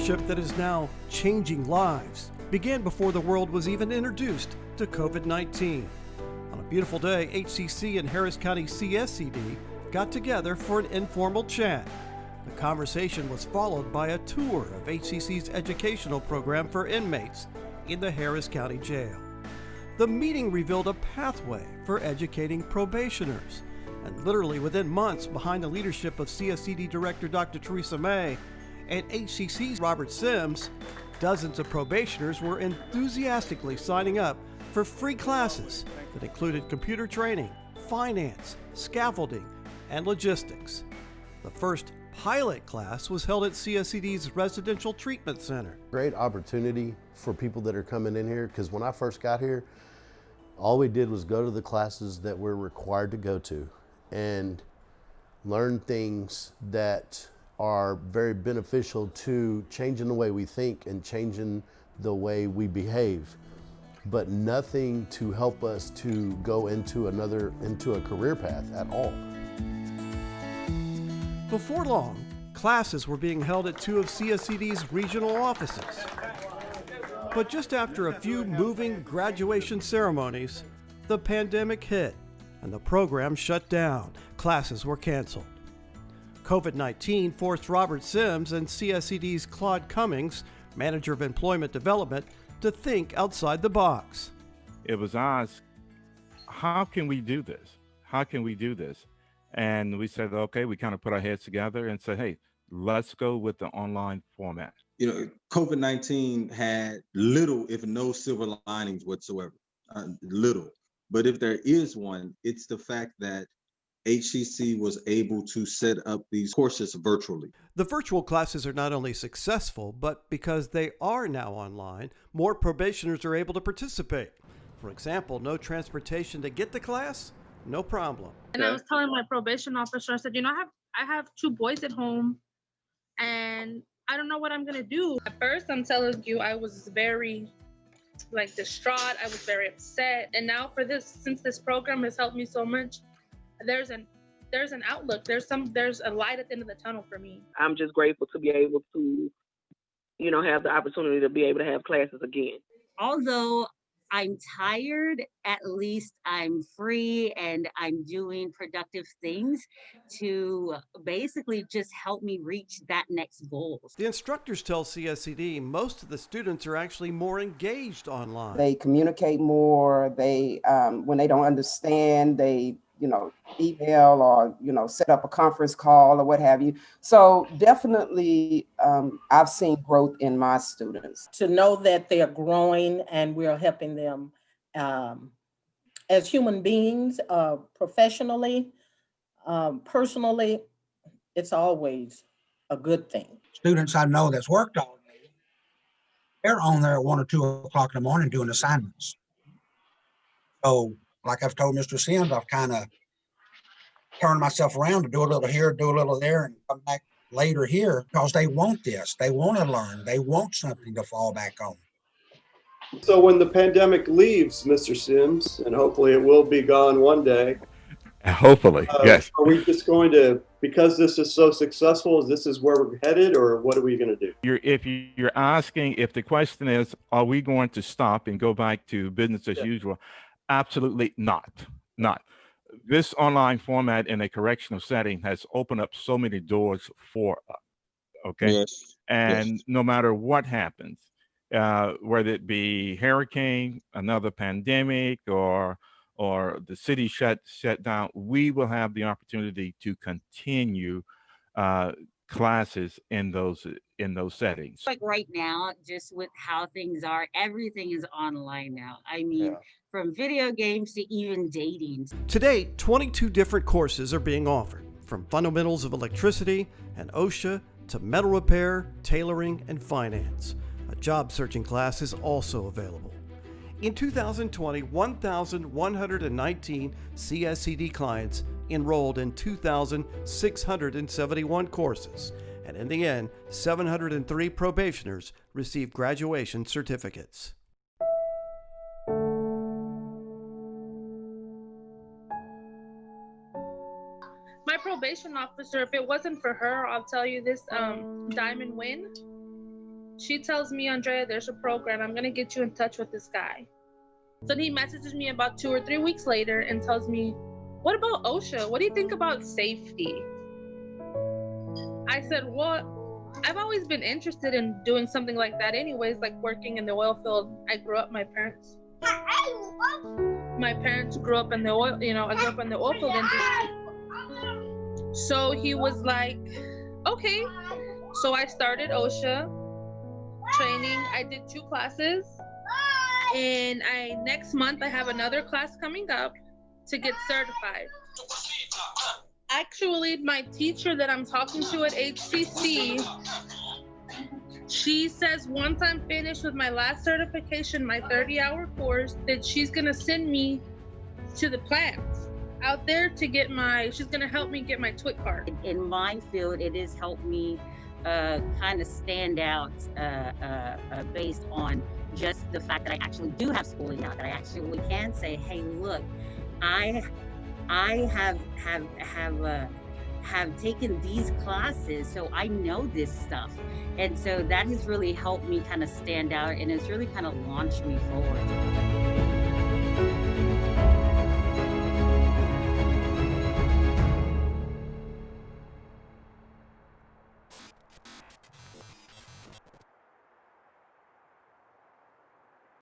leadership that is now changing lives began before the world was even introduced to COVID-19. On a beautiful day, HCC and Harris County CSCD got together for an informal chat. The conversation was followed by a tour of HCC's educational program for inmates in the Harris County Jail. The meeting revealed a pathway for educating probationers, and literally within months, behind the leadership of CSCD Director Dr. Teresa May and HCC's Robert Sims, dozens of probationers were enthusiastically signing up for free classes that included computer training, finance, scaffolding, and logistics. The first pilot class was held at CSCD's Residential Treatment Center. Great opportunity for people that are coming in here, because when I first got here, all we did was go to the classes that we're required to go to and learn things that are very beneficial to changing the way we think and changing the way we behave, but nothing to help us to go into a career path at all. Before long, classes were being held at two of CSCD's regional offices. But just after a few moving graduation ceremonies, the pandemic hit and the program shut down. Classes were canceled. COVID-19 forced Robert Sims and CSCD's Claude Cummings, Manager of Employment Development, to think outside the box. It was asked, how can we do this? How can we do this? And we said, okay, we kind of put our heads together and said, hey, let's go with the online format. You know, COVID-19 had little, if no silver linings whatsoever, little. But if there is one, it's the fact that HCC was able to set up these courses virtually. The virtual classes are not only successful, but because they are now online, more probationers are able to participate. For example, no transportation to get to class? No problem. And I was telling my probation officer, I said, you know, I have two boys at home and I don't know what I'm going to do. At first, I'm telling you, I was very distraught. I was very upset. And now since this program has helped me so much, there's an outlook. There's a light at the end of the tunnel for me. I'm just grateful to be able to, you know, have the opportunity to be able to have classes again. Although I'm tired, at least I'm free and I'm doing productive things to basically just help me reach that next goal. The instructors tell CSCD most of the students are actually more engaged online. They communicate more. They, when they don't understand, they, email or, set up a conference call or what have you. So definitely I've seen growth in my students. To know that they're growing and we're helping them as human beings, professionally, personally, it's always a good thing. Students I know that's worked all day, they're on there at 1 or 2 o'clock in the morning doing assignments. So like I've told Mr. Sims, I've kind of turned myself around to do a little here, do a little there, and come back later here because they want this. They want to learn. They want something to fall back on. So when the pandemic leaves, Mr. Sims, and hopefully it will be gone one day. Hopefully, yes. Are we just going to, because this is so successful, this is where we're headed, or what are we going to do? If the question is, are we going to stop and go back to business as usual? Absolutely not. This online format in a correctional setting has opened up so many doors for us. Okay. Yes. And yes. No matter what happens, whether it be hurricane, another pandemic, or the city shut down, we will have the opportunity to continue classes in those settings. Like right now, just with how things are, everything is online now. I mean, from video games to even dating. Today, 22 different courses are being offered, from fundamentals of electricity and OSHA to metal repair, tailoring, and finance. A job searching class is also available. In 2020, 1,119 CSCD clients enrolled in 2,671 courses, and in the end, 703 probationers received graduation certificates. My probation officer, if it wasn't for her, I'll tell you this, Diamond Wynn, she tells me, Andrea, there's a program. I'm going to get you in touch with this guy. So he messages me about 2 or 3 weeks later and tells me, what about OSHA? What do you think about safety? I said, well, I've always been interested in doing something like that anyways, like working in the oil field. I grew up, my parents grew up in the oil, I grew up in the oil field industry. So he was like, okay. So I started OSHA training. I did 2 classes. And next month I have another class coming up to get certified. Actually, my teacher that I'm talking to at HCC, she says once I'm finished with my last certification, my 30-hour course, that she's gonna send me to the plants out there to get she's gonna help me get my TWIC card. In my field, it has helped me kind of stand out based on just the fact that I actually do have schooling now, that I actually can say, hey, look, I have taken these classes, so I know this stuff. And so that has really helped me kind of stand out, and it's really kind of launched me forward.